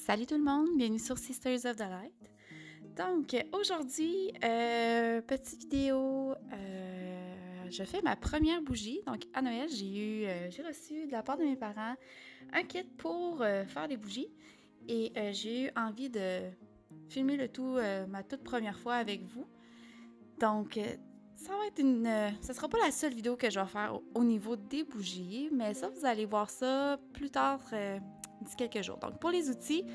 Salut tout le monde, bienvenue sur Sisters of the Light. Donc, aujourd'hui, petite vidéo, je fais ma première bougie. Donc, à Noël, j'ai reçu de la part de mes parents un kit pour faire des bougies. Et j'ai eu envie de filmer le tout ma toute première fois avec vous. Donc, ça va être ça sera pas la seule vidéo que je vais faire au niveau des bougies, mais ça, vous allez voir ça plus tard, d'ici quelques jours. Donc, pour les outils,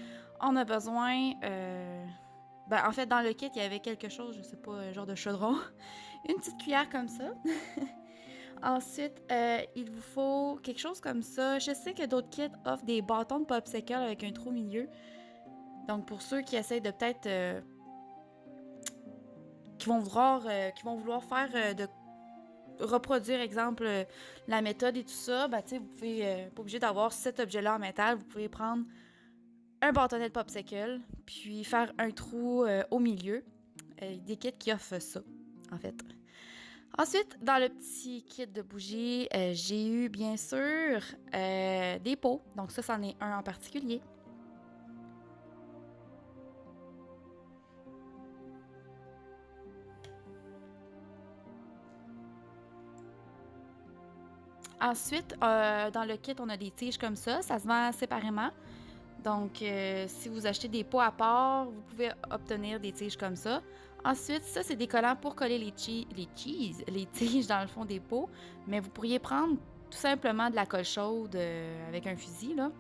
on a besoin... en fait, dans le kit, il y avait quelque chose, je sais pas, un genre de chaudron. Une petite cuillère comme ça. Ensuite, il vous faut quelque chose comme ça. Je sais que d'autres kits offrent des bâtons de popsicle avec un trou au milieu. Donc, pour ceux qui essayent de peut-être... qui vont vouloir faire de reproduire, exemple, la méthode et tout ça, ben, tu sais, vous pouvez, pas obligé d'avoir cet objet-là en métal, vous pouvez prendre un bâtonnet de popsicle, puis faire un trou au milieu. Des kits qui offrent ça, en fait. Ensuite, dans le petit kit de bougies, j'ai eu, bien sûr, des pots. Donc ça, c'en est un en particulier. Ensuite, dans le kit, on a des tiges comme ça. Ça se vend séparément. Donc, si vous achetez des pots à part, vous pouvez obtenir des tiges comme ça. Ensuite, ça, c'est des collants pour coller les tiges dans le fond des pots. Mais vous pourriez prendre tout simplement de la colle chaude avec un fusil, là.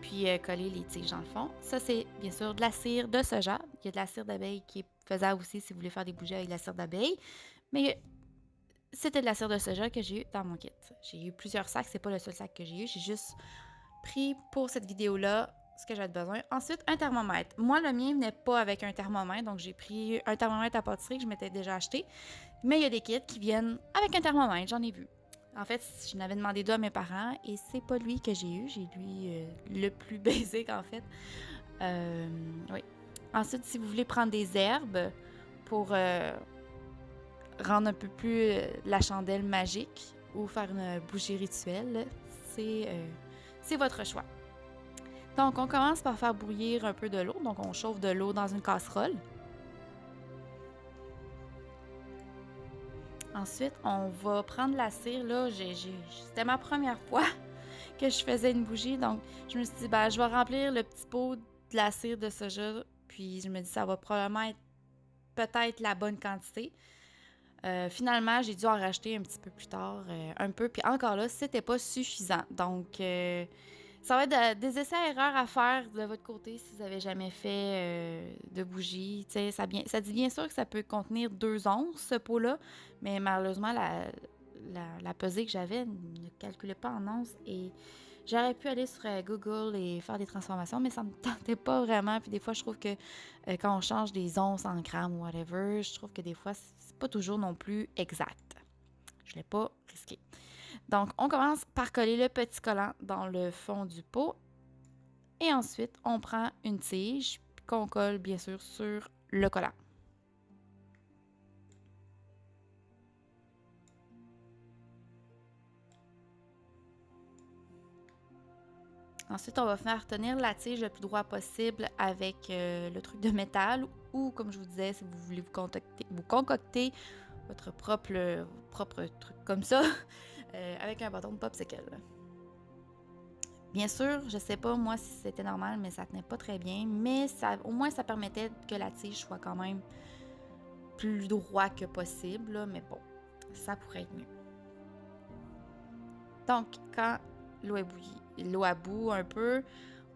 Puis coller les tiges dans le fond. Ça, c'est bien sûr de la cire de soja. Il y a de la cire d'abeille qui est faisable aussi si vous voulez faire des bougies avec de la cire d'abeille. Mais c'était de la cire de soja que j'ai eu dans mon kit. J'ai eu plusieurs sacs, c'est pas le seul sac que j'ai eu. J'ai juste pris pour cette vidéo-là ce que j'avais besoin. Ensuite, un thermomètre. Moi, le mien venait pas avec un thermomètre, donc j'ai pris un thermomètre à pâtisserie que je m'étais déjà acheté. Mais il y a des kits qui viennent avec un thermomètre, j'en ai vu. En fait, je n'avais demandé deux à mes parents et c'est pas lui que j'ai eu. J'ai lui le plus basique, en fait. Oui. Ensuite, si vous voulez prendre des herbes pour rendre un peu plus la chandelle magique ou faire une bougie rituelle, c'est votre choix. Donc, on commence par faire bouillir un peu de l'eau. Donc, on chauffe de l'eau dans une casserole. Ensuite, on va prendre la cire. Là, c'était ma première fois que je faisais une bougie. Donc, je me suis dit, je vais remplir le petit pot de la cire de soja. Puis, je me dis, ça va probablement être peut-être la bonne quantité. Finalement, j'ai dû en racheter un petit peu plus tard, un peu. Puis encore là, c'était pas suffisant. Donc, ça va être des essais-erreurs à faire de votre côté si vous n'avez jamais fait de bougie. Ça dit bien sûr que ça peut contenir 2 onces, ce pot-là, mais malheureusement, la pesée que j'avais ne calculait pas en onces et j'aurais pu aller sur Google et faire des transformations, mais ça me tentait pas vraiment. Puis des fois, je trouve que quand on change des onces en grammes ou whatever, je trouve que des fois, c'est pas toujours non plus exact. Je l'ai pas risqué. Donc, on commence par coller le petit collant dans le fond du pot. Et ensuite, on prend une tige qu'on colle bien sûr sur le collant. Ensuite, on va faire tenir la tige le plus droit possible avec le truc de métal ou, comme je vous disais, si vous voulez vous concocter votre propre truc comme ça avec un bâton de popsicle. Bien sûr, je sais pas moi si c'était normal, mais ça tenait pas très bien. Mais au moins, ça permettait que la tige soit quand même plus droit que possible. Là, mais bon, ça pourrait être mieux. Donc, quand l'eau a bout un peu,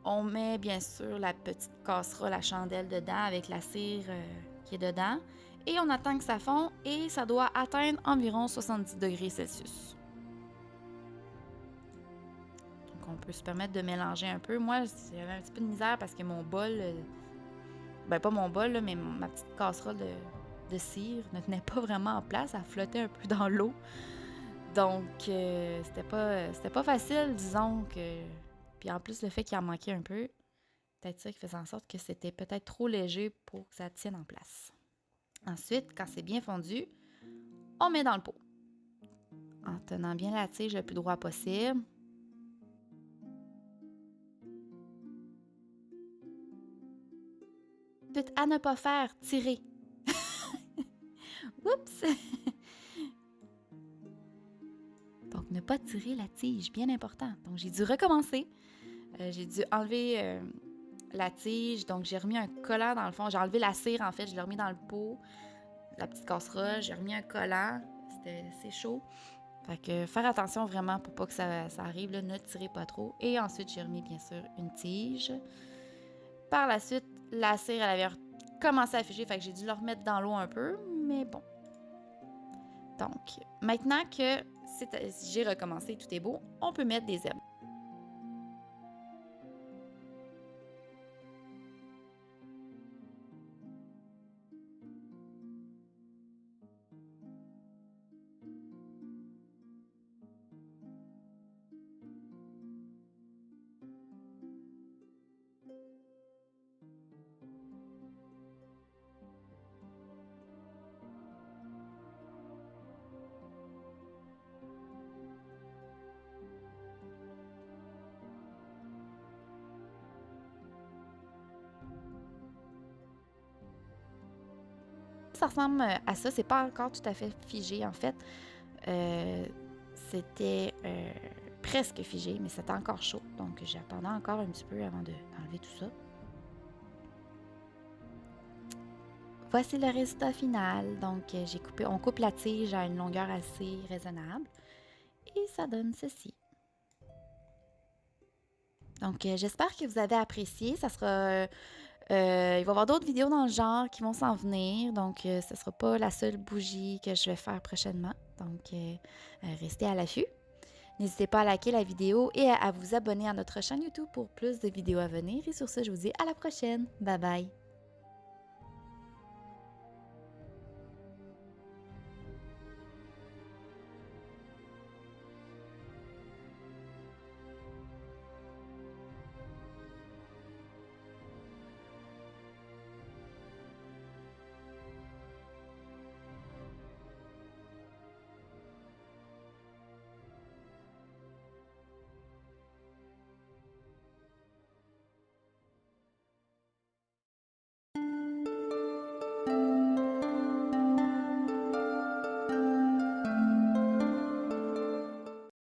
on met bien sûr la petite casserole à chandelle dedans avec la cire qui est dedans. Et on attend que ça fond et ça doit atteindre environ 70 degrés Celsius. Donc, on peut se permettre de mélanger un peu. Moi, j'avais un petit peu de misère parce que mon bol, pas mon bol, là, mais ma petite casserole de cire ne tenait pas vraiment en place. Elle flottait un peu dans l'eau. Donc, c'était pas facile, disons que... Puis en plus, le fait qu'il en manquait un peu, peut-être ça qui faisait en sorte que c'était peut-être trop léger pour que ça tienne en place. Ensuite, quand c'est bien fondu, on met dans le pot. En tenant bien la tige le plus droit possible. Ensuite, à ne pas faire, tirer. Oups! Donc, ne pas tirer la tige, bien important. Donc, j'ai dû recommencer. J'ai dû enlever la tige. Donc, j'ai remis un collant dans le fond. J'ai enlevé la cire, en fait. Je l'ai remis dans le pot, la petite casserole. J'ai remis un collant. C'était assez chaud. Fait que faire attention vraiment pour pas que ça arrive. Là. Ne tirez pas trop. Et ensuite, j'ai remis, bien sûr, une tige. Par la suite, la cire, elle avait commencé à figer. Fait que j'ai dû le remettre dans l'eau un peu. Mais bon. Donc, maintenant que j'ai recommencé, tout est beau, on peut mettre des herbes. Ça ressemble à ça. C'est pas encore tout à fait figé, en fait. C'était presque figé, mais c'était encore chaud. Donc, j'attendais encore un petit peu avant d'enlever tout ça. Voici le résultat final. Donc, on coupe la tige à une longueur assez raisonnable. Et ça donne ceci. Donc, j'espère que vous avez apprécié. Ça sera... il va y avoir d'autres vidéos dans le genre qui vont s'en venir. Donc, ce ne sera pas la seule bougie que je vais faire prochainement. Donc, restez à l'affût. N'hésitez pas à liker la vidéo et à vous abonner à notre chaîne YouTube pour plus de vidéos à venir. Et sur ce, je vous dis à la prochaine. Bye bye!